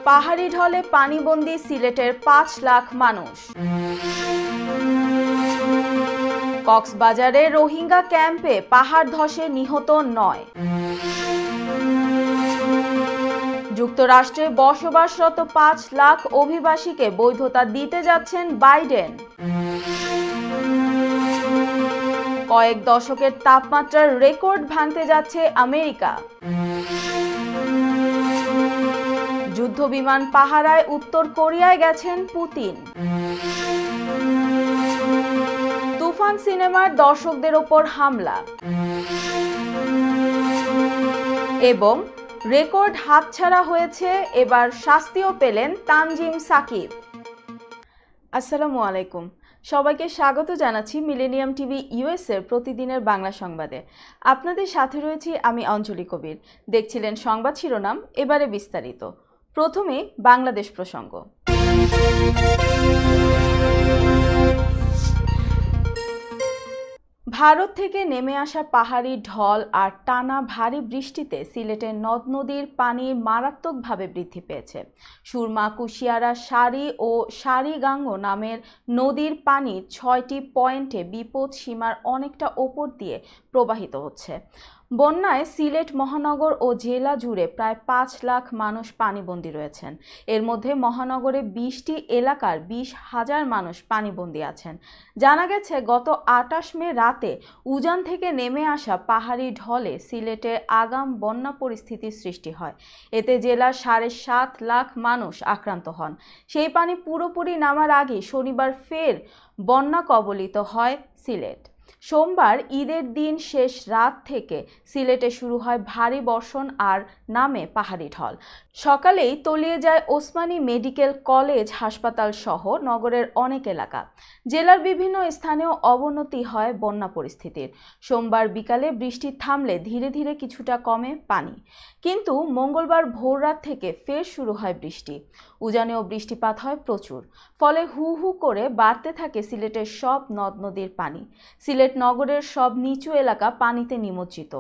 পাহাড়ি ঢলে পানিবন্দী সিলেটের ৫ লাখ মানুষ। কক্সবাজারে রোহিঙ্গা ক্যাম্পে পাহাড় ধসে নিহত ৯। যুক্তরাষ্ট্রে বসবাসরত ৫ লাখ অভিবাসীকে বৈধতা দিতে যাচ্ছেন বাইডেন। কয়েক দশকের তাপমাত্রার রেকর্ড ভাঙতে যাচ্ছে আমেরিকা। যুদ্ধবিমান পাহারায় উত্তর কোরিয়ায় গেছেন পুতিন। তুফান সিনেমার দর্শকদের ওপর হামলা এবং রেকর্ড হাতছাড়া হয়েছে, এবার শাস্তিও পেলেন তানজিম সাকিব। আসসালামু আলাইকুম, সবাইকে স্বাগত জানাচ্ছি মিলেনিয়াম টিভি ইউএসএর প্রতিদিনের বাংলা সংবাদে। আপনাদের সাথে রয়েছি আমি অঞ্জলি কবির। দেখছিলেন সংবাদ শিরোনাম, এবারে বিস্তারিত। প্রথমে বাংলাদেশ প্রসঙ্গ। ভারত থেকে নেমে আসা পাহাড়ি ঢল আর টানা ভারী বৃষ্টিতে সিলেটের নদ নদীর পানি মারাত্মকভাবে বৃদ্ধি পেয়েছে। সুরমা, কুশিয়ারা, সারি ও সারিগাঙ্গ নামের নদীর পানি ৬টি পয়েন্টে বিপদ সীমার অনেকটা ওপর দিয়ে প্রবাহিত হচ্ছে। বন্যায় সিলেট মহানগর ও জেলা জুড়ে প্রায় ৫ লাখ মানুষ পানিবন্দী রয়েছেন। এর মধ্যে মহানগরে ২০টি এলাকার ২০,০০০ মানুষ পানিবন্দী আছেন। জানা গেছে, গত ২৮ মে রাতে উজান থেকে নেমে আসা পাহাড়ি ঢলে সিলেটে আগাম বন্যা পরিস্থিতির সৃষ্টি হয়। এতে জেলার ৭.৫ লাখ মানুষ আক্রান্ত হন। সেই পানি পুরোপুরি নামার আগে শনিবার ফের বন্যা কবলিত হয় সিলেট। সোমবার ঈদের দিন শেষ রাত থেকে সিলেটে শুরু হয় ভারী বর্ষণ আর নামে পাহাড়ি ঢল। সকালেই তলিয়ে যায় ওসমানী মেডিকেল কলেজ হাসপাতাল সহ নগরের অনেক এলাকা। জেলার বিভিন্ন স্থানেও অবনতি হয় বন্যা পরিস্থিতির। সোমবার বিকালে বৃষ্টি থামলে ধীরে ধীরে কিছুটা কমে পানি, কিন্তু মঙ্গলবার ভোররাত থেকে ফের শুরু হয় বৃষ্টি। উজানেও বৃষ্টিপাত হয় প্রচুর, ফলে হু হু করে বাড়তে থাকে সিলেটের সব নদ নদীর পানি। সিলেট নগরের সব নিচু এলাকা পানিতে নিমজ্জিত।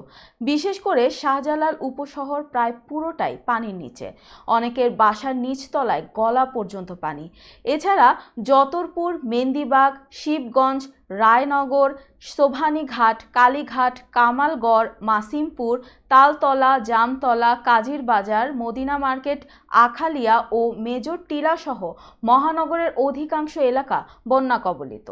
বিশেষ করে শাহজালাল উপশহর প্রায় পুরোটাই পানির নিচে। অনেকের বাসার নিচতলায় গলা পর্যন্ত পানি। এছাড়া যতরপুর, মেন্দিবাগ, শিবগঞ্জ, রায়নগর, সোভানীঘাট, কালীঘাট, কামালগড়, মাসিমপুর, তালতলা, জামতলা, কাজীর বাজার, মদিনা মার্কেট, আখালিয়া ও মেজর টিলা সহ মহানগরের অধিকাংশ এলাকা বন্যা কবলিত।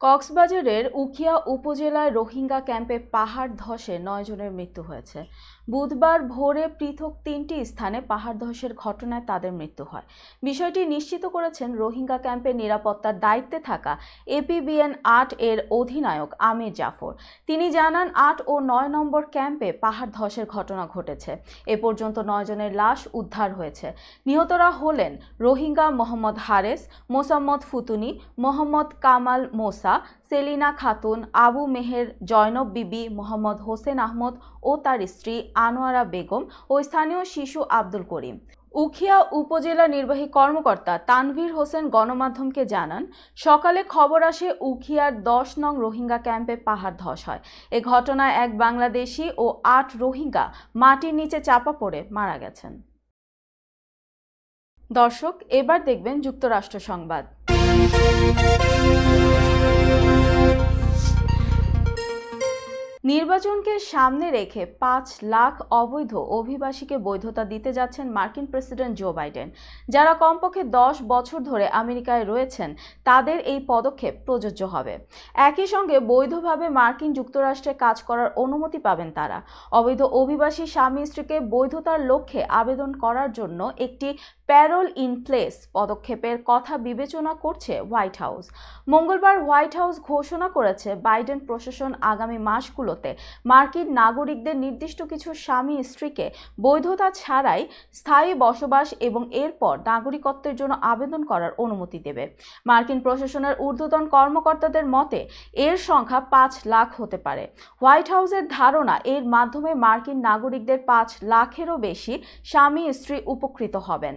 কক্সবাজারের উখিয়া উপজেলায় রোহিঙ্গা ক্যাম্পে পাহাড় ধসে ৯ জনের মৃত্যু হয়েছে। বুধবার ভোরে পৃথক ৩টি স্থানে পাহাড় ধসের ঘটনায় তাদের মৃত্যু হয়। বিষয়টি নিশ্চিত করেছেন রোহিঙ্গা ক্যাম্পের নিরাপত্তার দায়িত্বে থাকা APBN ৮ এর অধিনায়ক আমির জাফর। তিনি জানান, ৮ ও ৯ নম্বর ক্যাম্পে পাহাড় ধসের ঘটনা ঘটেছে। এ পর্যন্ত ৯ জনের লাশ উদ্ধার হয়েছে। নিহতরা হলেন রোহিঙ্গা মোহাম্মদ হারেস, মোসাম্মদ ফুতুনি, মোহাম্মদ কামাল মোসা, সেলিনা খাতুন, আবু মেহের, জয়নব বিবি, মোহাম্মদ হোসেন আহমদ ও তার স্ত্রী আনোয়ারা বেগম ও স্থানীয় শিশু আব্দুল করিম। উখিয়া উপজেলা নির্বাহী কর্মকর্তা তানভীর হোসেন গণমাধ্যমকে জানান, সকালে খবর আসে উখিয়ার ১০ নং রোহিঙ্গা ক্যাম্পে পাহাড় ধস হয়। এ ঘটনায় এক বাংলাদেশি ও ৮ রোহিঙ্গা মাটির নিচে চাপা পড়ে মারা গেছেন। দর্শক, এবার দেখবেন যুক্তরাষ্ট্র সংবাদ। নির্বাচনকে সামনে রেখে ৫ লাখ অবৈধ অভিবাসীকে বৈধতা দিতে যাচ্ছেন মার্কিন প্রেসিডেন্ট জো বাইডেন। যারা কমপক্ষে ১০ বছর ধরে আমেরিকায় রয়েছেন তাদের এই পদক্ষেপ প্রযোজ্য হবে। একই সঙ্গে বৈধভাবে মার্কিন যুক্তরাষ্ট্রে কাজ করার অনুমতি পাবেন তারা। অবৈধ অভিবাসী স্বামী স্ত্রীকে বৈধতার লক্ষ্যে আবেদন করার জন্য একটি প্যারোল ইন প্লেস পদক্ষেপের কথা বিবেচনা করছে হোয়াইট হাউস। মঙ্গলবার হোয়াইট হাউস ঘোষণা করেছে, বাইডেন প্রশাসন আগামী মাসগুলো শহরগুলোতে মার্কিন নাগরিকদের নির্দিষ্ট কিছু স্বামী স্ত্রীকে বৈধতা ছাড়াই স্থায়ী বসবাস এবং এরপর নাগরিকত্বের জন্য আবেদন করার অনুমতি দেবে। মার্কিন প্রশাসনের ঊর্ধ্বতন কর্মকর্তাদের মতে এর সংখ্যা 5 লাখ হতে পারে। হোয়াইট হাউসের ধারণা এর মাধ্যমে মার্কিন নাগরিকদের 5 লাখেরও বেশি স্বামী স্ত্রী উপকৃত হবেন।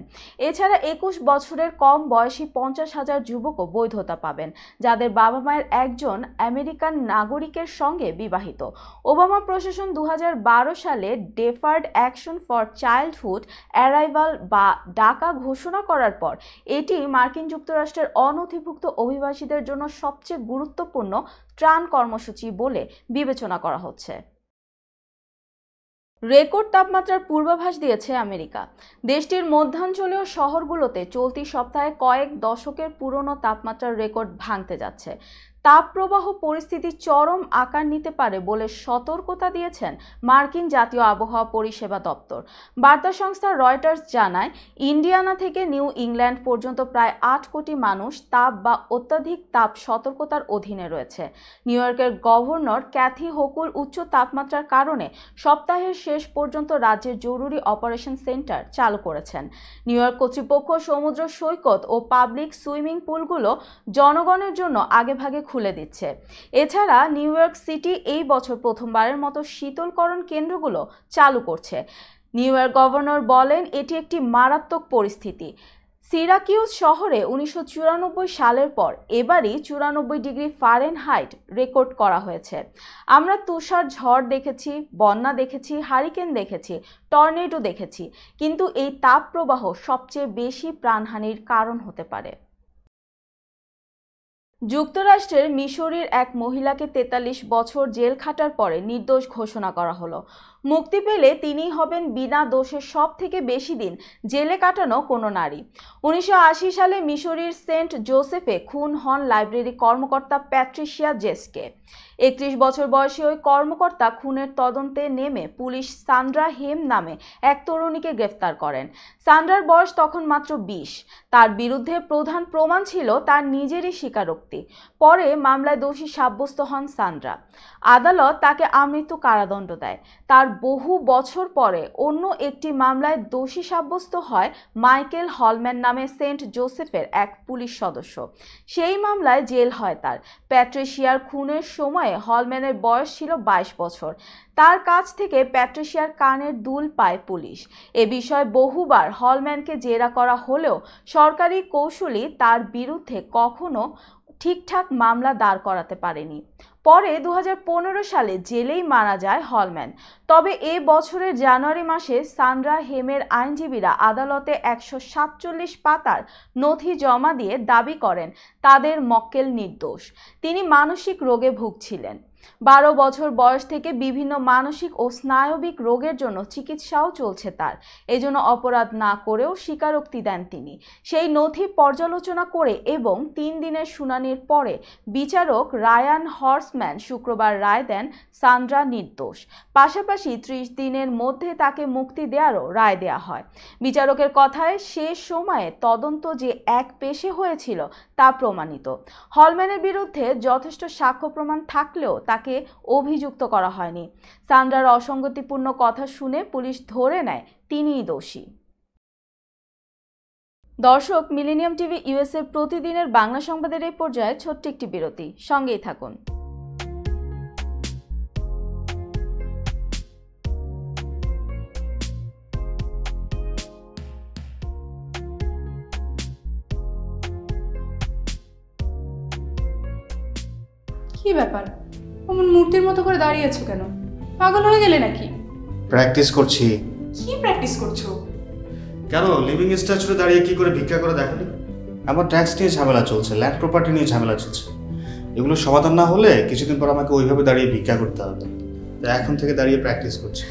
এছাড়া 21 বছরের কম বয়সী 50,000 যুবকও বৈধতা পাবেন, যাদের বাবা মায়ের একজন আমেরিকান নাগরিকের সঙ্গে বিবাহিত। ওবামা প্রশাসন 2012 সালে deferred action for childhood arrival বা ডাকা ঘোষণা করার পর এটি মার্কিন যুক্তরাষ্ট্রের অনধিভুক্ত অভিবাসীদের জন্য সবচেয়ে গুরুত্বপূর্ণ ত্রাণ কর্মসূচি বলে বিবেচনা করা হচ্ছে। রেকর্ড তাপমাত্রার পূর্বাভাস দিয়েছে আমেরিকা। দেশটির মধ্যাঞ্চলীয় শহরগুলোতে চলতি সপ্তাহে কয়েক দশকের পুরনো তাপমাত্রার রেকর্ড ভাঙতে যাচ্ছে। তাপপ্রবাহ পরিস্থিতি চরম আকার নিতে পারে বলে সতর্কতা দিয়েছেন মার্কিন জাতীয় আবহাওয়া পরিষেবা দপ্তর। বার্তা সংস্থা রয়টার্স জানায়, ইন্ডিয়ানা থেকে নিউ ইংল্যান্ড পর্যন্ত প্রায় 8 কোটি মানুষ তাপ বা অত্যাধিক তাপ সতর্কতার অধীনে রয়েছে। নিউ ইয়র্কের গভর্নর ক্যাথি হোকুল উচ্চ তাপমাত্রার কারণে সপ্তাহের শেষ পর্যন্ত রাজ্যের জরুরি অপারেশন সেন্টার চালু করেছেন। নিউ ইয়র্ক কর্তৃপক্ষ সমুদ্র সৈকত ও পাবলিক সুইমিং পুলগুলো জনগণের জন্য আগেভাগে খুলে দিচ্ছে। এছাড়া নিউ ইয়র্ক সিটি এই বছর প্রথমবারের মতো শীতলকরণ কেন্দ্রগুলো চালু করছে। নিউ ইয়র্ক গভর্নর বলেন, এটি একটি মারাত্মক পরিস্থিতি। সিরাকিউজ শহরে 1994 সালের পর এবারই 94 ডিগ্রি ফারেনহাইট রেকর্ড করা হয়েছে। আমরা তুষার ঝড় দেখেছি, বন্যা দেখেছি, হারিকেন দেখেছি, টর্নেডো দেখেছি, কিন্তু এই তাপপ্রবাহ সবচেয়ে বেশি প্রাণহানির কারণ হতে পারে। যুক্তরাষ্ট্রের মিসৌরির এক মহিলাকে 43 বছর জেল খাটার পরে নির্দোষ ঘোষণা করা হলো। মুক্তি পেলে তিনিই হবেন বিনা দোষে সব থেকে বেশি দিন জেলে কাটানো কোনো নারী। 1980 সালে মিসৌরির সেন্ট জোসেফে খুন হন লাইব্রেরি কর্মকর্তা প্যাট্রিশিয়া জেসকে। 31 বছর বয়সী ওই কর্মকর্তা খুনের তদন্তে নেমে পুলিশ সান্ড্রা হেম নামে এক তরুণীকে গ্রেফতার করেন। সান্ড্রার বয়স তখন মাত্র 20। তার বিরুদ্ধে প্রধান প্রমাণ ছিল তার নিজেরই স্বীকারোক্তি। পরে মামলায় দোষী সাব্যস্ত হন সান্ড্রা। আদালত তাকে আমৃত্যু কারাদণ্ড দেয়। তার বহু বছর পরে অন্য একটি মামলায় দোষী সাব্যস্ত হয় মাইকেল হলম্যান নামে সেন্ট জোসেফের এক পুলিশ সদস্য। সেই মামলায় জেল হয় তার। প্যাট্রিশিয়ার খুনের সময়ে হলম্যানের বয়স ছিল 22 বছর। তার কাছ থেকে প্যাট্রিশিয়ার কানের দুল পায় পুলিশ। এ বিষয়ে বহুবার হলম্যানকে জেরা করা হলেও সরকারি কৌঁসুলি তার বিরুদ্ধে কখনো ঠিকঠাক মামলা দাঁড় করাতে পারেনি। পরে 2015 সালে জেলেই মারা যায় হলম্যান। তবে এ বছরের জানুয়ারি মাসে সান্ড্রা হেমের আইনজীবীরা আদালতে 147 পাতার নথি জমা দিয়ে দাবি করেন তাদের মক্কেল নির্দোষ। তিনি মানসিক রোগে ভুগছিলেন। 12 বছর বয়স থেকে বিভিন্ন মানসিক ও স্নায়বিক রোগের জন্য চিকিৎসাও চলছে তার। এজন্য অপরাধ না করেও স্বীকারোক্তি দেন তিনি। সেই নথি পর্যালোচনা করে এবং 3 দিনের শুনানির পরে বিচারক রায়ান হর্সম্যান শুক্রবার রায় দেন সান্ড্রা নির্দোষ। পাশাপাশি 30 দিনের মধ্যে তাকে মুক্তি দেওয়ারও রায় দেয়া হয়। বিচারকের কথায় শেষ সময়ে তদন্ত যে এক পেশে হয়েছিল তা প্রমাণিত। হলম্যানের বিরুদ্ধে যথেষ্ট সাক্ষ্য প্রমাণ থাকলেও তাকে অভিযুক্ত করা হয়নি। সান্ড্রার অসঙ্গতিপূর্ণ কথা শুনে পুলিশ ধরে নেয় তিনিই দোষী। দর্শক, মিলেনিয়াম টিভি ইউএসএ প্রতিদিনের বাংলা সংবাদের এই পর্যায়ে ছোট্ট একটি বিরতি, সঙ্গেই থাকুন। কি ব্যাপার, অমন মূর্তির মতো করে দাঁড়িয়ে আছো কেন? পাগল হয়ে গেলে নাকি? প্র্যাকটিস করছি। কি প্র্যাকটিস করছো? কেন লিভিং স্ট্যাচুতে দাঁড়িয়ে কি করে ভিক্ষা করে দেখালি? আমার ট্যাক্স নিয়ে ঝামেলা চলছে, ল্যান্ড প্রপার্টি নিয়ে ঝামেলা চলছে। এগুলো সমাধান না হলে কিছুদিন পর আমাকে ওইভাবে দাঁড়িয়ে ভিক্ষা করতে হবে। তাই এখন থেকে দাঁড়িয়ে প্র্যাকটিস করছি।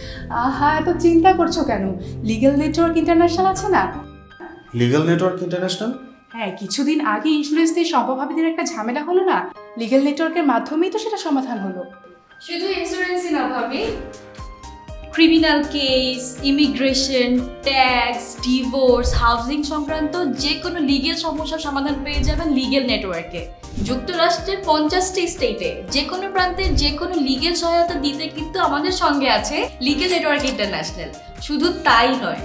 আহা, এত চিন্তা করছো কেন? লিগ্যাল নেটওয়ার্ক ইন্টারন্যাশনাল আছে না? Legal network international? হ্যাঁ, কিছুদিন আগে ইন্স্যুরেন্স দিয়ে সম্পভাবিদের একটা ঝামেলা হলো না? লিগ্যাল নেটওয়ার্কের মাধ্যমেই তো সেটা সমাধান হলো। শুধু ইন্স্যুরেন্সই না ভাবি, criminal case, immigration, tax, divorce, housing সংক্রান্ত যে কোনো লিগ্যাল সমস্যার সমাধান পেয়ে যাবেন লিগ্যাল নেটওয়ার্কে। যুক্তরাষ্ট্রের 50টি স্টেটে যে কোনো প্রান্তের যে কোনো লিগেল সহায়তা দিতে কিন্তু আমাদের সঙ্গে আছে লিগেল নেটওয়ার্ক ইন্টারন্যাশনাল। শুধু তাই নয়,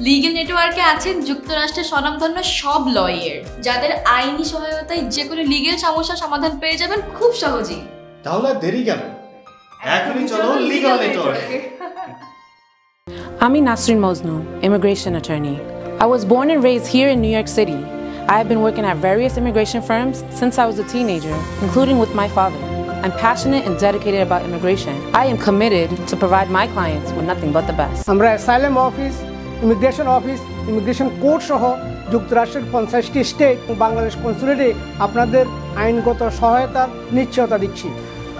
লিগেল নেটওয়ার্কে আছেন যুক্তরাষ্ট্রের স্বনামধন্য সব লয়ার, যাদের আইনি সহায়তায় যে কোনো লিগেল সমস্যার সমাধান পেয়ে যাবেন খুব সহজেই। তাহলে দেরি কেন, এখনই চলো লিগ্যাল নেটওয়ার্কে। I'm Nasrin Mosnu, immigration attorney. I was born and raised here in New York City. I have been working at various immigration firms since I was a teenager, including with my father. I'm passionate and dedicated about immigration. I am committed to provide my clients with nothing but the best. আমরা asylum office, immigration court সহ যুক্তরাষ্ট্রের 50টি state ও বাংলাদেশ কনসুলেটে আপনাদের আইনগত সহায়তার নিশ্চয়তা দিচ্ছি।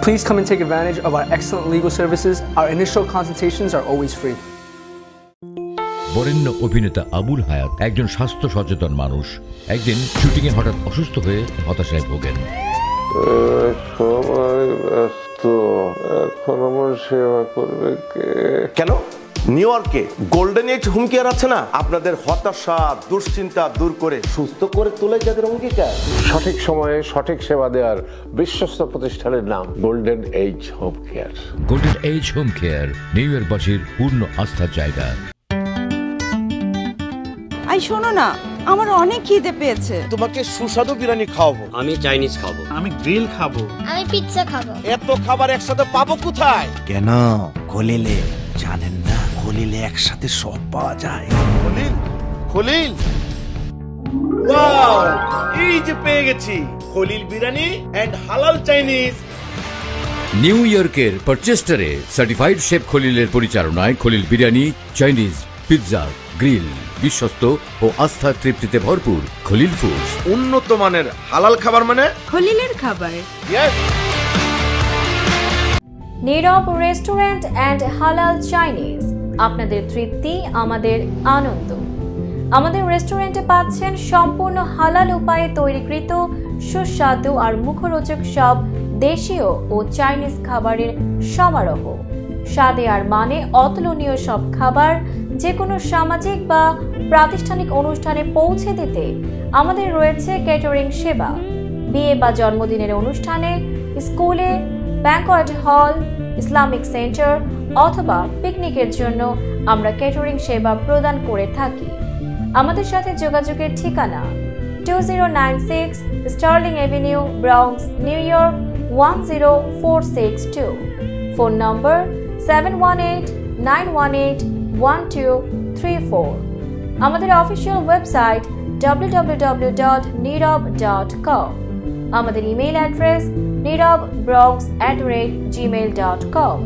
Please come and take advantage of our excellent legal services. Our initial consultations are always free. বরেণ্য অভিনেতা আবুল হায়াত একজন স্বাস্থ্য সচেতন মানুষ। একদিন শুটিংয়ে হঠাৎ অসুস্থ হয়ে হতাশায় ভোগেন। সবাই ব্যস্ত, এখন আমার সেবা করবে কে? কেন? নিউ ইয়র্কে গোল্ডেন এজ হোম কেয়ার আছে না, আপনাদের হতাশা দুশ্চিন্তা দূর করে সুস্থ করে তোলে যাদের অঙ্গীকার। সঠিক সময়ে সঠিক সেবা দেওয়ার বিশ্বস্ত প্রতিষ্ঠানের নাম Golden Age Home Care. Golden Age Home Care নিউ ইয়র্কবাসীর পূর্ণ আস্থার জায়গা। আই শোনো না, আমার অনেক খিদে পেয়েছে। তোমাকে সুস্বাদু বিরিয়ানি খাওয়াবো। আমি চাইনিজ খাবো। আমি গ্রিল খাবো। আমি পিৎজা খাবো। এত খাবার একসাথে পাবো কোথায়? কেন খলিলে জানেন না? খলিলে একসাথে সব পাওয়া যায়। খলিল, খলিল, ওয়াও, এই যে পেয়ে গেছি খলিল বিরিয়ানি এন্ড হালাল চাইনিজ। নিউ ইয়র্কের পারচেস্টারে সার্টিফাইড শেফ খলিলের পরিচালনায় Khalil biryani, Chinese, pizza, grill, বিশ্বস্ত ও আস্থার তৃপ্তিতে ভরপুর খলিল ফুডস। উন্নত মানের হালাল খাবার মানে খলিলের খাবার। নীরব রেস্টুরেন্ট অ্যান্ড হালাল চাইনিজ, আপনাদের তৃপ্তি আমাদের আনন্দ। আমাদের রেস্টুরেন্টে পাচ্ছেন সম্পূর্ণ হালাল উপায়ে তৈরিকৃত সুস্বাদু আর মুখরোচক সব দেশীয় ও চাইনিজ খাবারের সমারোহ। স্বাদে আর মানে অতুলনীয় সব খাবার যে কোনো সামাজিক বা প্রাতিষ্ঠানিক অনুষ্ঠানে পৌঁছে দিতে আমাদের রয়েছে ক্যাটারিং সেবা। বিয়ে বা জন্মদিনের অনুষ্ঠানে, স্কুলে, ব্যাংকোয়েট হল, ইসলামিক সেন্টার অথবা পিকনিকের জন্য আমরা ক্যাটারিং সেবা প্রদান করে থাকি। আমাদের সাথে যোগাযোগের ঠিকানা 2096 Sterling Avenue, Bronx, New York 10462। Phone number 718-918-1234। আমাদের অফিসিয়াল ওয়েবসাইট www.nirob.com। আমাদের ইমেইল অ্যাড্রেস nirobbronx@gmail.com।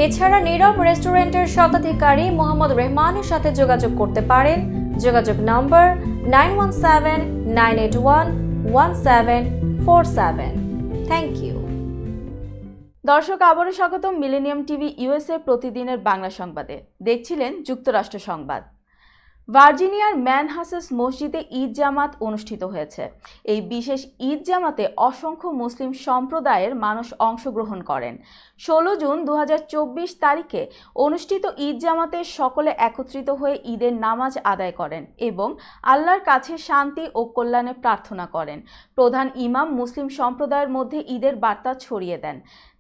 এছাড়া নীরব রেস্টুরেন্টের স্বত্বাধিকারী মোহাম্মদ রহমানের সাথে যোগাযোগ করতে পারেন। যোগাযোগ নম্বর 9179811747। Thank you. দর্শক, আবারও স্বাগতম মিলেনিয়াম টিভি ইউএসএ প্রতিদিনের বাংলা সংবাদে। দেখছিলেন যুক্তরাষ্ট্র সংবাদ। ভার্জিনিয়ার ম্যানহাসেস মসজিদে ঈদ জামাত অনুষ্ঠিত হয়েছে। এই বিশেষ ঈদ জামাতে অসংখ্য মুসলিম সম্প্রদায়ের মানুষ অংশগ্রহণ করেন। 16 জুন 2024 তারিখে অনুষ্ঠিত ঈদ জামাতে সকলে একত্রিত হয়ে ঈদের নামাজ আদায় করেন এবং আল্লাহর কাছে শান্তি ও কল্যাণে প্রার্থনা করেন। প্রধান ইমাম মুসলিম সম্প্রদায়ের মধ্যে ঈদের বার্তা ছড়িয়ে দেন।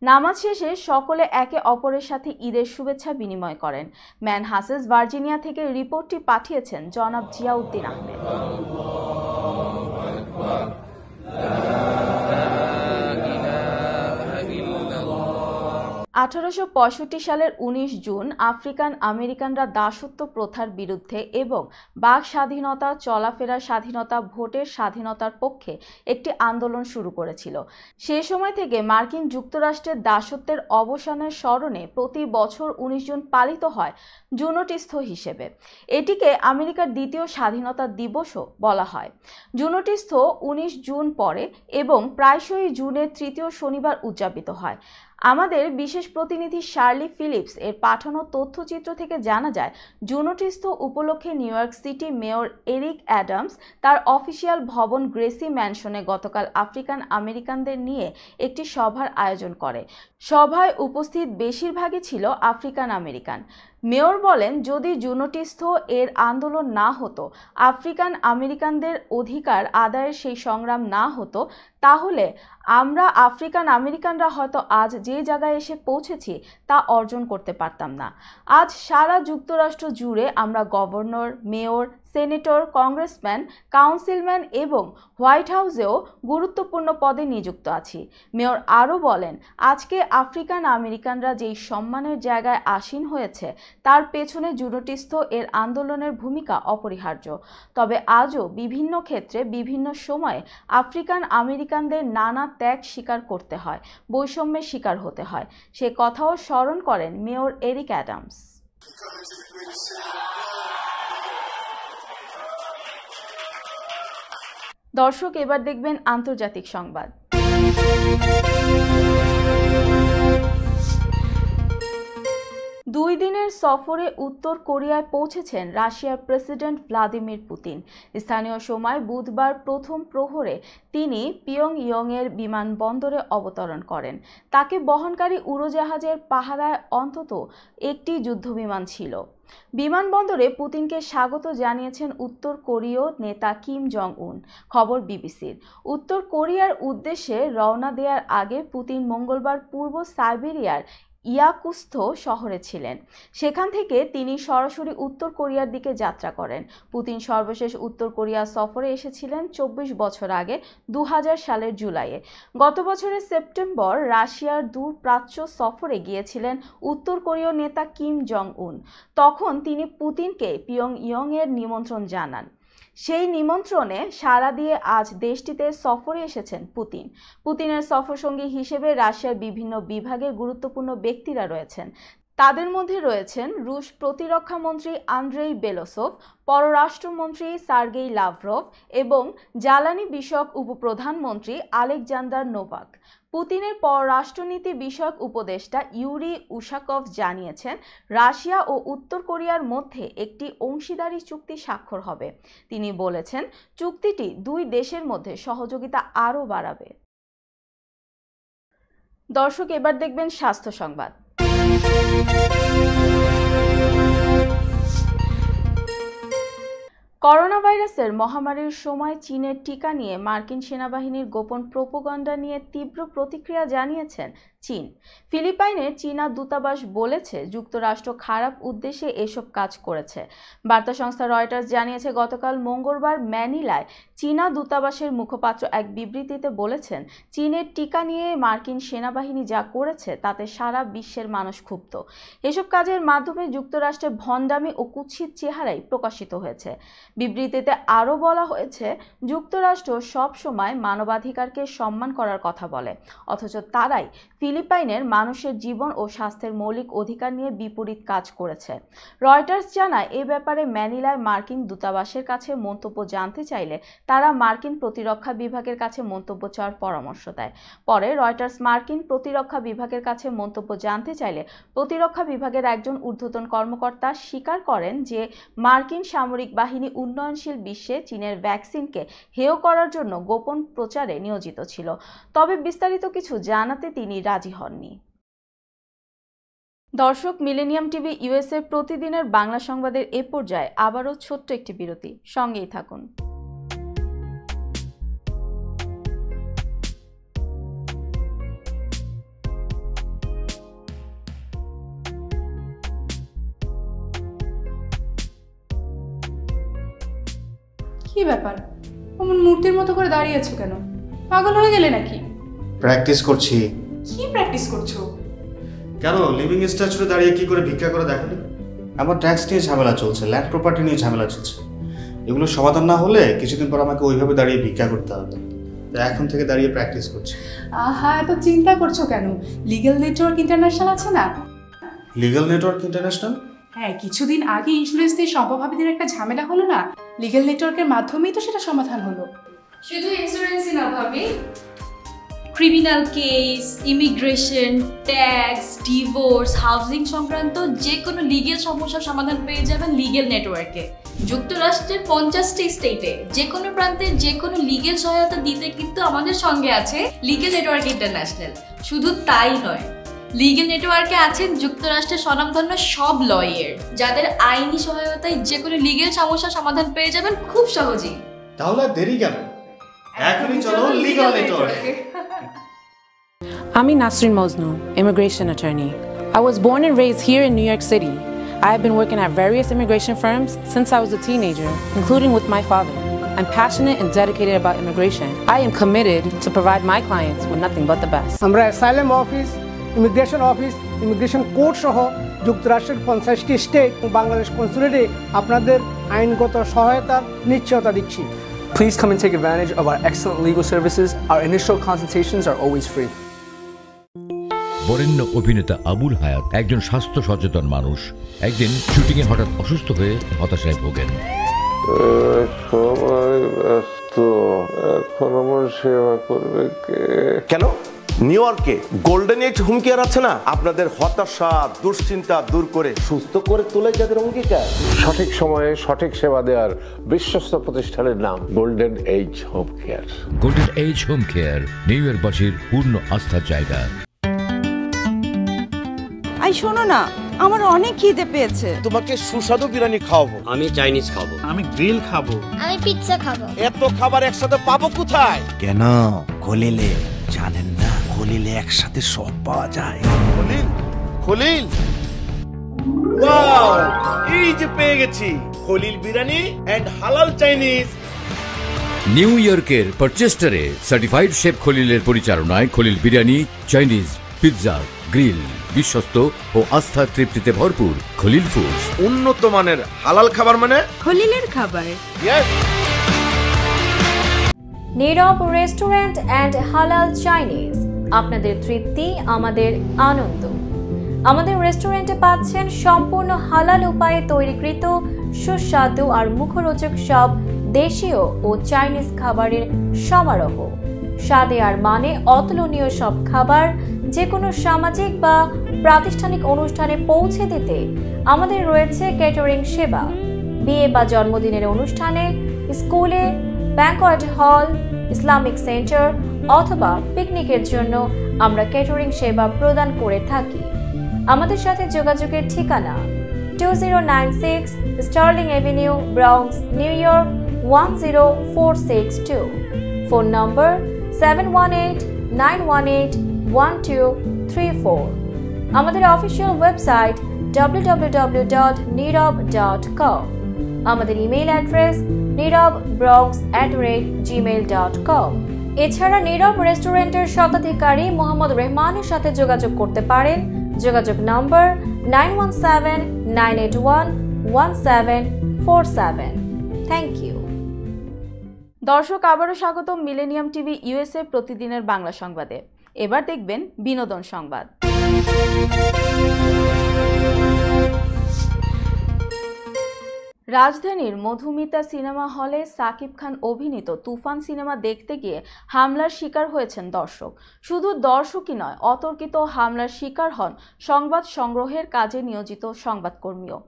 নামাজ শেষে সকলে একে অপরের সাথে ঈদের শুভেচ্ছা বিনিময় করেন। ম্যানহাসেস ভার্জিনিয়া থেকে রিপোর্টটি পাঠিয়েছেন জনাব জিয়াউদ্দিন আহমেদ। 1865 সালের 19 জুন আফ্রিকান আমেরিকানরা দাসত্ব প্রথার বিরুদ্ধে এবং বাক স্বাধীনতা, চলাফেরার স্বাধীনতা, ভোটের স্বাধীনতার পক্ষে একটি আন্দোলন শুরু করেছিল। সেই সময় থেকে মার্কিন যুক্তরাষ্ট্রের দাসত্বের অবসানের স্মরণে প্রতি বছর 19 জুন পালিত হয় জুনোটিস্থ হিসেবে। এটিকে আমেরিকার দ্বিতীয় স্বাধীনতা দিবসও বলা হয়। জুনোটিস্থ 19 জুন পরে এবং প্রায়শই জুনের তৃতীয় শনিবার উদযাপিত হয়। আমাদের বিশেষ প্রতিনিধি শার্লি ফিলিপস এর পাঠানো তথ্যচিত্র থেকে জানা যায়, জুনোটিস্থ উপলক্ষে new York city mayor Eric Adams তার অফিসিয়াল ভবন গ্রেসি ম্যানশনে গতকাল আফ্রিকান আমেরিকানদের নিয়ে একটি সভার আয়োজন করে। সভায় উপস্থিত বেশিরভাগই ছিল আফ্রিকান আমেরিকান। মেয়র বলেন, যদি জুনোটিস্থ এর আন্দোলন না হতো, আফ্রিকান আমেরিকানদের অধিকার আদায়ের সেই সংগ্রাম না হতো, তাহলে আমরা আফ্রিকান আমেরিকানরা হয়তো আজ যে জায়গায় এসে পৌঁছেছি তা অর্জন করতে পারতাম না। আজ সারা যুক্তরাষ্ট্র জুড়ে আমরা governor, mayor, senator, congressman, councilman এবং হোয়াইট হাউসেও গুরুত্বপূর্ণ পদে নিযুক্ত আছি। মেয়র আরও বলেন, আজকে আফ্রিকান আমেরিকানরা যেই সম্মানের জায়গায় আসীন হয়েছে তার পেছনে জুনোটিস্থ এর আন্দোলনের ভূমিকা অপরিহার্য। তবে আজও বিভিন্ন ক্ষেত্রে বিভিন্ন সময়ে আফ্রিকান আমেরিকানদের নানা ত্যাগ স্বীকার করতে হয়, বৈষম্যের শিকার হতে হয়। সে কথাও স্মরণ করেন মেয়র এরিক অ্যাডামস। দর্শক, এবার দেখবেন আন্তর্জাতিক সংবাদ। দুই দিনের সফরে উত্তর কোরিয়ায় পৌঁছেছেন রাশিয়ার প্রেসিডেন্ট ভ্লাদিমির পুতিন। স্থানীয় সময় বুধবার প্রথম প্রহরে তিনি পিয়ংইয়ংয়ের বিমানবন্দরে অবতরণ করেন। তাকে বহনকারী উড়োজাহাজের পাহারায় অন্তত একটি যুদ্ধবিমান ছিল। বিমানবন্দরে পুতিনকে স্বাগত জানিয়েছেন উত্তর কোরীয় নেতা কিম জং উন। খবর বিবিসির। উত্তর কোরিয়ার উদ্দেশ্যে রওনা দেওয়ার আগে পুতিন মঙ্গলবার পূর্ব সাইবেরিয়ার ইয়াকুত্স্ক শহরে ছিলেন। সেখান থেকে তিনি সরাসরি উত্তর কোরিয়ার দিকে যাত্রা করেন। পুতিন সর্বশেষ উত্তর কোরিয়া সফরে এসেছিলেন 24 বছর আগে 2000 সালের জুলাইয়ে। গত বছরের সেপ্টেম্বর রাশিয়ার দূর প্রাচ্য সফরে গিয়েছিলেন উত্তর কোরীয় নেতা কিম জং উন। তখন তিনি পুতিনকে পিয়ংইয়ংয়ের নিমন্ত্রণ জানান। সেই নিমন্ত্রণে সাড়া দিয়ে আজ দেশটিতে সফরে এসেছেন পুতিন। পুতিনের সফরসঙ্গী হিসেবে রাশিয়ার বিভিন্ন বিভাগের গুরুত্বপূর্ণ ব্যক্তিরা রয়েছেন। তাদের মধ্যে রয়েছেন রুশ প্রতিরক্ষা মন্ত্রী আন্দ্রেই বেলোসভ, পররাষ্ট্রমন্ত্রী সার্গেই লাভরভ এবং জ্বালানি বিষয়ক উপপ্রধানমন্ত্রী আলেকজান্ডার নোভাক। পুতিনের পররাষ্ট্রনীতি বিষয়ক উপদেষ্টা ইউরি উশাকভ জানিয়েছেন, রাশিয়া ও উত্তর কোরিয়ার মধ্যে একটি অংশীদারি চুক্তি স্বাক্ষর হবে। তিনি বলেছেন, চুক্তিটি দুই দেশের মধ্যে সহযোগিতা আরও বাড়াবে। দর্শক, এবার দেখবেন স্বাস্থ্য সংবাদ। করোনা ভাইরাসের মহামারীর সময় চীনের টিকা নিয়ে মার্কিন সেনাবাহিনীর গোপন প্রোপাগান্ডা নিয়ে তীব্র প্রতিক্রিয়া জানিয়েছেন চীন। ফিলিপাইনের চীনা দূতাবাস বলেছে, যুক্তরাষ্ট্র খারাপ উদ্দেশ্যে এসব কাজ করেছে। বার্তা সংস্থা রয়টার্স জানিয়েছে, গতকাল মঙ্গলবার ম্যানিলায় চীনা দূতাবাসের মুখপাত্র এক বিবৃতিতে বলেছেন, চীনের টিকা নিয়ে মার্কিন সেনাবাহিনী যা করেছে তাতে সারা বিশ্বের মানুষ ক্ষুব্ধ। এসব কাজের মাধ্যমে যুক্তরাষ্ট্রের ভণ্ডামি ও কুৎসিত চেহারাই প্রকাশিত হয়েছে। বিবৃতিতে আরও বলা হয়েছে, যুক্তরাষ্ট্র সব সময় মানবাধিকারকে সম্মান করার কথা বলে, অথচ তারাই ফিলিপাইনের মানুষের জীবন ও স্বাস্থ্যের মৌলিক অধিকার নিয়ে বিপরীত কাজ করেছে। রয়টার্স জানায়, এ ব্যাপারে ম্যানিলায় মার্কিন দূতাবাসের কাছে মন্তব্য জানতে চাইলে তারা মার্কিন প্রতিরক্ষা বিভাগের কাছে মন্তব্য চাওয়ার পরামর্শ দেয়। পরে রয়টার্স মার্কিন প্রতিরক্ষা বিভাগের কাছে মন্তব্য জানতে চাইলে প্রতিরক্ষা বিভাগের একজন ঊর্ধ্বতন কর্মকর্তা স্বীকার করেন যে মার্কিন সামরিক বাহিনী উন্নয়নশীল বিশ্বে চীনের ভ্যাকসিনকে হেয় করার জন্য গোপন প্রচারে নিয়োজিত ছিল। তবে বিস্তারিত কিছু জানাতে তিনি রাজি হননি। দর্শক, মিলেনিয়াম টিভি ইউএসএ প্রতিদিনের বাংলা সংবাদের এ পর্যায়ে আবারও ছোট্ট একটি বিরতি, সঙ্গেই থাকুন। কি ব্যাপার, অমন মূর্তির মতো করে দাঁড়িয়ে আছো কেন? পাগল হয়ে গেলে নাকি? প্র্যাকটিস করছি। কি প্র্যাকটিস করছো? কেন লিভিং স্ট্যাচুতে দাঁড়িয়ে কি করে ভিক্ষা করে দেখনি? আমার ট্যাক্স নিয়ে ঝামেলা চলছে, ল্যান্ড প্রপার্টি নিয়ে ঝামেলা চলছে। এগুলো সমাধান না হলে কিছুদিন পর আমাকে ওইভাবে দাঁড়িয়ে ভিক্ষা করতে হবে। তাই এখন থেকে দাঁড়িয়ে প্র্যাকটিস করছি। আহা, এত চিন্তা করছো কেন? লিগ্যাল নেটওয়ার্ক ইন্টারন্যাশনাল আছে না? Legal network international? হ্যাঁ, কিছুদিন আগে ইন্স্যুরেন্স দিয়ে সম্পভাবিদের একটা ঝামেলা হলো না? লিগ্যাল নেটওয়ার্কের মাধ্যমেই তো সেটা সমাধান হলো। শুধু ইন্স্যুরেন্সই না ভাবি, criminal case, immigration, tax, divorce, housing সংক্রান্ত যে কোনো লিগেল সমস্যার সমাধান পেয়ে যাবেন লিগেল নেটওয়ার্কে। যুক্তরাষ্ট্রের 50টি স্টেটে যে কোনো প্রান্তে যে কোনো লিগেল সহায়তা দিতে কিন্তু আমাদের সঙ্গে আছে লিগেল নেটওয়ার্ক ইন্টারন্যাশনাল। শুধু তাই নয়, লিগেল নেটওয়ার্কে আছেন যুক্তরাষ্ট্রের স্বনামধন্য সব লয়ার, যাদের আইনি সহায়তায় যে কোনো লিগেল সমস্যার সমাধান পেয়ে যাবেন খুব সহজেই। তাহলে দেরি কেন? এখনই চলো লিগ্যাল নেটওয়ার্কে। I'm Nasrin Mosnu, immigration attorney. I was born and raised here in New York City. I have been working at various immigration firms since I was a teenager, including with my father. I'm passionate and dedicated about immigration. I am committed to provide my clients with nothing but the best. আমরা asylum office, immigration court সহ যুক্তরাষ্ট্রের 50টি state এবং বাংলাদেশ কনসুলেটে আপনাদের আইনগত সহায়তার নিশ্চয়তা দিচ্ছি। Please come and take advantage of our excellent legal services. Our initial consultations are always free. বরেণ্য অভিনেতা আবুল হায়াত একজন স্বাস্থ্য সচেতন মানুষ। একদিন শুটিংয়ে হঠাৎ অসুস্থ হয়ে হতাশায় ভোগেন। এখন আমার সেবা করবে কে? কেন নিউ ইয়র্কে গোল্ডেন এজ হোম কেয়ার আছে না, আপনাদের হতাশা দুশ্চিন্তা দূর করে সুস্থ করে তোলে যাদের অঙ্গীকার। সঠিক সময়ে সঠিক সেবা দেওয়ার বিশ্বস্ত প্রতিষ্ঠানের নাম Golden Age Home Care. Golden Age Home Care নিউ ইয়র্কবাসীর পূর্ণ আস্থার জায়গা। আই শোনো না, আমার অনেক খিদে পেয়েছে। তোমাকে সুস্বাদু বিরিয়ানি খাওয়াবো। আমি চাইনিজ খাবো। আমি গ্রিল খাবো। আমি পিৎজা খাবো। এত খাবার একসাথে পাবো কোথায়? কেন খলিলে জানেন না, খলিলে একসাথে সব পাওয়া যায়। খলিল, খলিল, ওয়াও, এই যে পেয়ে গেছি খলিল বিরিয়ানি এন্ড হালাল চাইনিজ। নিউ ইয়র্কের পারচেস্টারে সার্টিফাইড শেফ খলিলের পরিচালনায় Khalil biryani, Chinese, pizza, grill, বিশ্বস্ত ও আস্থার তৃপ্তিতে ভরপুর খলিল ফুডস। উন্নত মানের হালাল খাবার মানে খলিলের খাবার। নীরব রেস্টুরেন্ট অ্যান্ড হালাল চাইনিজ, আপনাদের তৃপ্তি আমাদের আনন্দ। আমাদের রেস্টুরেন্টে পাচ্ছেন সম্পূর্ণ হালাল উপায়ে তৈরিকৃত সুস্বাদু আর মুখরোচক সব দেশীয় ও চাইনিজ খাবারের সমারোহ। স্বাদে আর মানে অতুলনীয় সব খাবার যে কোনো সামাজিক বা প্রাতিষ্ঠানিক অনুষ্ঠানে পৌঁছে দিতে আমাদের রয়েছে ক্যাটারিং সেবা। বিয়ে বা জন্মদিনের অনুষ্ঠানে, স্কুলে, ব্যাংকোয়েট হল, ইসলামিক সেন্টার অথবা পিকনিকের জন্য আমরা ক্যাটারিং সেবা প্রদান করে থাকি। আমাদের সাথে যোগাযোগের ঠিকানা 2096 Sterling Avenue, Bronx, New York 10462। Phone number 718-918-1234। আমাদের অফিসিয়াল ওয়েবসাইট www.nirob.com। আমাদের ইমেইল অ্যাড্রেস nirobronx@gmail.com। এছাড়া নীরব রেস্টুরেন্টের স্বত্বাধিকারী মোহাম্মদ রহমানের সাথে যোগাযোগ করতে পারেন। যোগাযোগ নম্বর 9179811747। Thank you. দর্শক, আবারও স্বাগতম মিলেনিয়াম টিভি ইউএসএ প্রতিদিনের বাংলা সংবাদে। এবার দেখবেন বিনোদন সংবাদ। রাজধানীর মধুমিতা সিনেমা হলে সাকিব খান অভিনীত তুফান সিনেমা দেখতে গিয়ে হামলার শিকার হয়েছেন দর্শক। শুধু দর্শকই নয়, অতর্কিত হামলার শিকার হন সংবাদ সংগ্রহের কাজে নিয়োজিত সংবাদকর্মীও।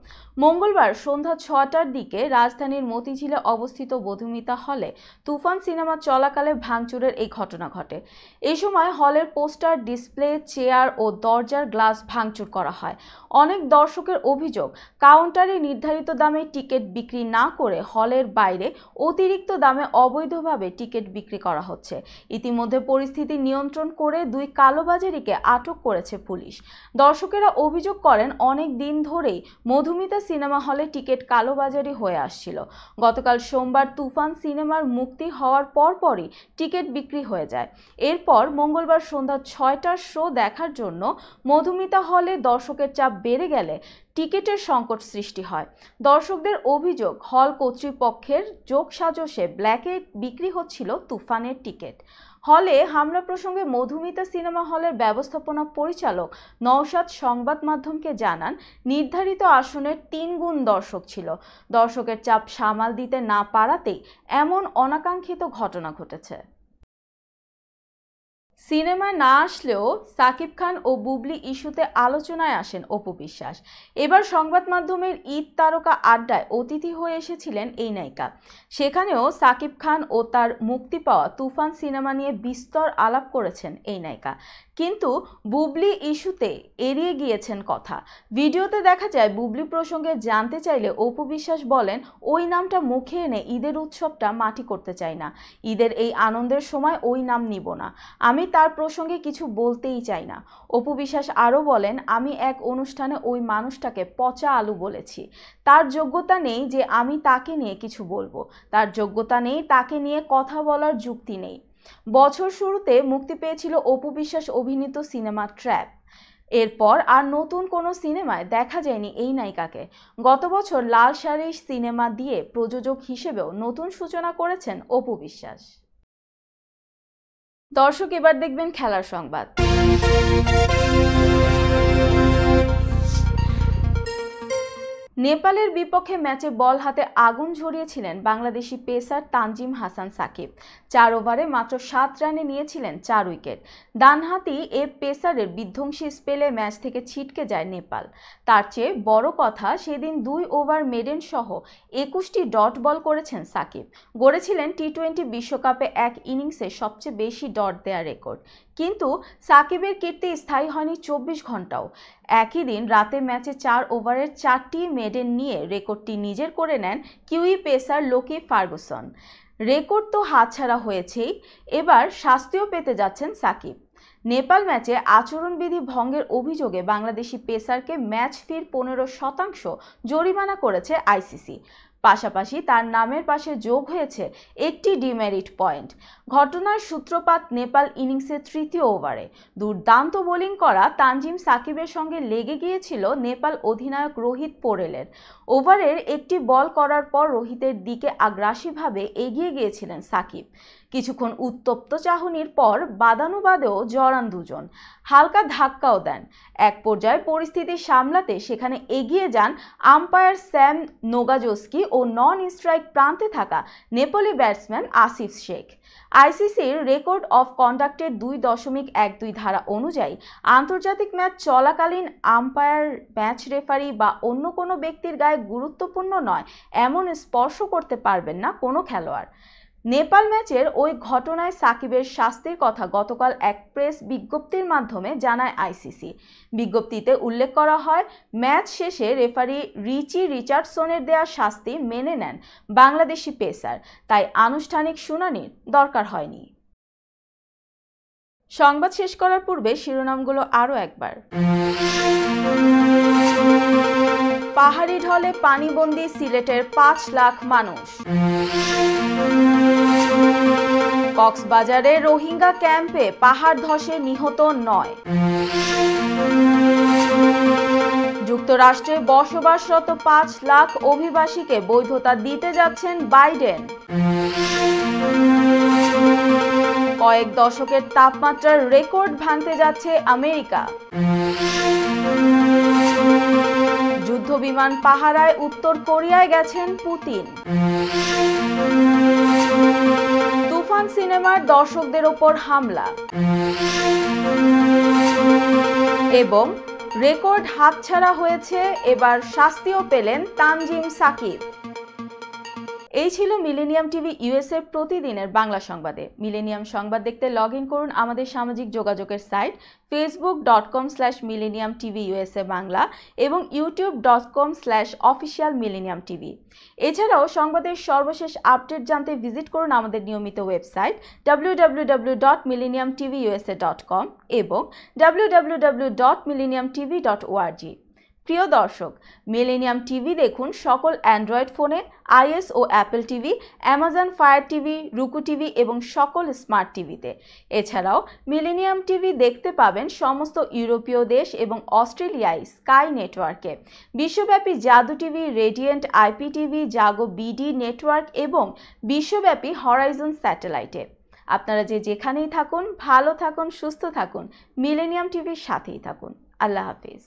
মঙ্গলবার সন্ধ্যা 6টার দিকে রাজধানীর মতিঝিলে অবস্থিত মধুমিতা হলে তুফান সিনেমা চলাকালে ভাঙচুরের এই ঘটনা ঘটে। এই সময় হলের পোস্টার, ডিসপ্লে, চেয়ার ও দরজার গ্লাস ভাঙচুর করা হয়। অনেক দর্শকের অভিযোগ, কাউন্টারে নির্ধারিত দামে টিকিট বিক্রি না করে হলের বাইরে অতিরিক্ত দামে অবৈধভাবে টিকিট বিক্রি করা হচ্ছে। ইতিমধ্যে পরিস্থিতি নিয়ন্ত্রণ করে 2 কালোবাজারিকে আটক করেছে পুলিশ। দর্শকেরা অভিযোগ করেন, অনেক দিন ধরেই মধুমিতা সিনেমা হলে টিকিট কালোবাজারি হয়ে আসছিল। গতকাল সোমবার তুফান সিনেমার মুক্তি হওয়ার পরপরই টিকিট বিক্রি হয়ে যায়। এরপর মঙ্গলবার সন্ধ্যা 6টার শো দেখার জন্য মধুমিতা হলে দর্শকের চাপ বেড়ে গেলে টিকিটের সংকট সৃষ্টি হয়। দর্শকদের অভিযোগ, হল কর্তৃপক্ষের যোগসাজশে ব্ল্যাকে বিক্রি হচ্ছিল তুফানের টিকিট। হলে হামলা প্রসঙ্গে মধুমিতা সিনেমা হলের ব্যবস্থাপনা পরিচালক নওশাদ সংবাদ মাধ্যমকে জানান, নির্ধারিত আসনের 3 গুণ দর্শক ছিল। দর্শকের চাপ সামাল দিতে না পারাতেই এমন অনাকাঙ্ক্ষিত ঘটনা ঘটেছে। সিনেমা না আসলেও সাকিব খান ও বুবলি ইস্যুতে আলোচনায় আসেন অপু বিশ্বাস। এবার সংবাদ মাধ্যমের ঈদ তারকা আড্ডায় অতিথি হয়ে এসেছিলেন এই নায়িকা। সেখানেও সাকিব খান ও তার মুক্তি পাওয়া তুফান সিনেমা নিয়ে বিস্তর আলাপ করেছেন এই নায়িকা, কিন্তু বুবলি ইস্যুতে এড়িয়ে গিয়েছেন কথা। ভিডিওতে দেখা যায় বুবলি প্রসঙ্গে জানতে চাইলে অপু বিশ্বাস বলেন, ওই নামটা মুখে এনে ঈদের উৎসবটা মাটি করতে চাই না, ঈদের এই আনন্দের সময় ওই নাম নিব না, আমি তার প্রসঙ্গে কিছু বলতেই চাই না। অপু বিশ্বাস আরও বলেন, আমি এক অনুষ্ঠানে ওই মানুষটাকে পচা আলু বলেছি, তার যোগ্যতা নেই যে আমি তাকে নিয়ে কিছু বলবো, তার যোগ্যতা নেই তাকে নিয়ে কথা বলার যুক্তি নেই। বছর শুরুতে মুক্তি পেয়েছিল অপু বিশ্বাস অভিনীত সিনেমা ট্র্যাপ। এরপর আর নতুন কোনো সিনেমায় দেখা যায়নি এই নায়িকাকে। গত বছর লাল শাড়ি সিনেমা দিয়ে প্রযোজক হিসেবেও নতুন সূচনা করেছেন অপু বিশ্বাস। দর্শক, এবার দেখবেন খেলার সংবাদ। নেপালের বিপক্ষে ম্যাচে বল হাতে আগুন ঝরিয়েছিলেন বাংলাদেশি পেসার তানজিম হাসান সাকিব। 4 ওভারে মাত্র 7 রানে নিয়েছিলেন 4 উইকেট। ডানহাতি এ পেসারের বিধ্বংসী স্পেলে ম্যাচ থেকে ছিটকে যায় নেপাল। তার চেয়ে বড় কথা, সেদিন 2 ওভার মেডেন সহ 21টি ডট বল করেছেন সাকিব। গড়েছিলেন টি-20 বিশ্বকাপে এক ইনিংসে সবচেয়ে বেশি ডট দেওয়ার রেকর্ড। কিন্তু সাকিবের কীর্তি স্থায়ী হয়নি 24 ঘন্টাও। একই দিন রাতে ম্যাচে 4 ওভারের 4টি মেডেন নিয়ে রেকর্ডটি নিজের করে নেন Kiwi pacer Lockie Ferguson. Record তো হাতছাড়া হয়েছেই, এবার শাস্তিও পেতে যাচ্ছেন সাকিব। নেপাল ম্যাচে আচরণবিধি ভঙ্গের অভিযোগে বাংলাদেশি পেসারকে ম্যাচ ফির 15% জরিমানা করেছে আইসিসি। পাশাপাশি তার নামের পাশে যোগ হয়েছে একটি ডিমেরিট পয়েন্ট। ঘটনার সূত্রপাত নেপাল ইনিংসের 3য় ওভারে। দুর্দান্ত বোলিং করা তানজিম সাকিবের সঙ্গে লেগে গিয়েছিল নেপাল অধিনায়ক রোহিত পোরেলের। ওভারের একটি বল করার পর রোহিতের দিকে আগ্রাসীভাবে এগিয়ে গিয়েছিলেন সাকিব। কিছুক্ষণ উত্তপ্ত চাহনির পর বাদানুবাদেও জড়ান দুজন, হালকা ধাক্কাও দেন। এক পর্যায়ে পরিস্থিতি সামলাতে সেখানে এগিয়ে যান আম্পায়ার স্যাম নোগাজোস্কি ও নন স্ট্রাইক প্রান্তে থাকা নেপালি ব্যাটসম্যান আসিফ শেখ। আইসিসির রেকর্ড অফ কন্ডাক্টের 2.12 ধারা অনুযায়ী আন্তর্জাতিক ম্যাচ চলাকালীন আম্পায়ার, ম্যাচ রেফারি বা অন্য কোনো ব্যক্তির গায়ে গুরুত্বপূর্ণ নয় এমন স্পর্শ করতে পারবেন না কোনো খেলোয়াড়। নেপাল ম্যাচের ওই ঘটনায় সাকিবের শাস্তির কথা গতকাল এক প্রেস বিজ্ঞপ্তির মাধ্যমে জানায় আইসিসি। বিজ্ঞপ্তিতে উল্লেখ করা হয়, ম্যাচ শেষে রেফারি রিচি রিচার্ডসনের দেয়া শাস্তি মেনে নেন বাংলাদেশি পেসার, তাই আনুষ্ঠানিক শুনানির দরকার হয়নি। সংবাদ শেষ করার পূর্বে শিরোনামগুলো আরও একবার। পাহাড়ি ঢলে পানিবন্দী সিলেটের 5 লাখ মানুষ। কক্সবাজারে রোহিঙ্গা ক্যাম্পে পাহাড় ধসে নিহত 9। যুক্তরাষ্ট্রে বসবাসরত 5 লাখ অভিবাসীকে বৈধতা দিতে যাচ্ছেন বাইডেন। কয়েক দশকের তাপমাত্রার রেকর্ড ভাঙতে যাচ্ছে আমেরিকা। যুদ্ধবিমান পাহারায় উত্তর কোরিয়ায় গেছেন পুতিন। তুফান সিনেমার দর্শকদের ওপর হামলা এবং রেকর্ড হাতছাড়া হয়েছে, এবার শাস্তিও পেলেন তানজিম সাকিব। এই ছিল মিলেনিয়াম টিভি ইউএসএ প্রতিদিনের বাংলা সংবাদে। মিলেনিয়াম সংবাদ দেখতে লগ ইন করুন আমাদের সামাজিক যোগাযোগের সাইট facebook.com/millenniumtvusa বাংলা এবং youtube.com/officialmillenniumtv। এছাড়াও সংবাদের সর্বশেষ আপডেট জানতে ভিজিট করুন আমাদের নিয়মিত ওয়েবসাইট www.millenniumtvusa.com এবং www.millenniumtv.org। প্রিয় দর্শক, মিলেনিয়াম টিভি দেখুন সকল অ্যান্ড্রয়েড ফোনে, iOS ও Apple TV, Amazon Fire TV, Roku TV এবং সকল স্মার্ট টিভিতে। এছাড়াও মিলেনিয়াম টিভি দেখতে পাবেন সমস্ত ইউরোপীয় দেশ এবং অস্ট্রেলিয়ায় স্কাই নেটওয়ার্কে, বিশ্বব্যাপী জাদু টিভি, রেডিয়েন্ট আইপি টিভি, জাগো বিডি নেটওয়ার্ক এবং বিশ্বব্যাপী হরাইজন স্যাটেলাইটে। আপনারা যেখানেই থাকুন, ভালো থাকুন, সুস্থ থাকুন, মিলেনিয়াম টিভির সাথেই থাকুন। আল্লাহ হাফিজ।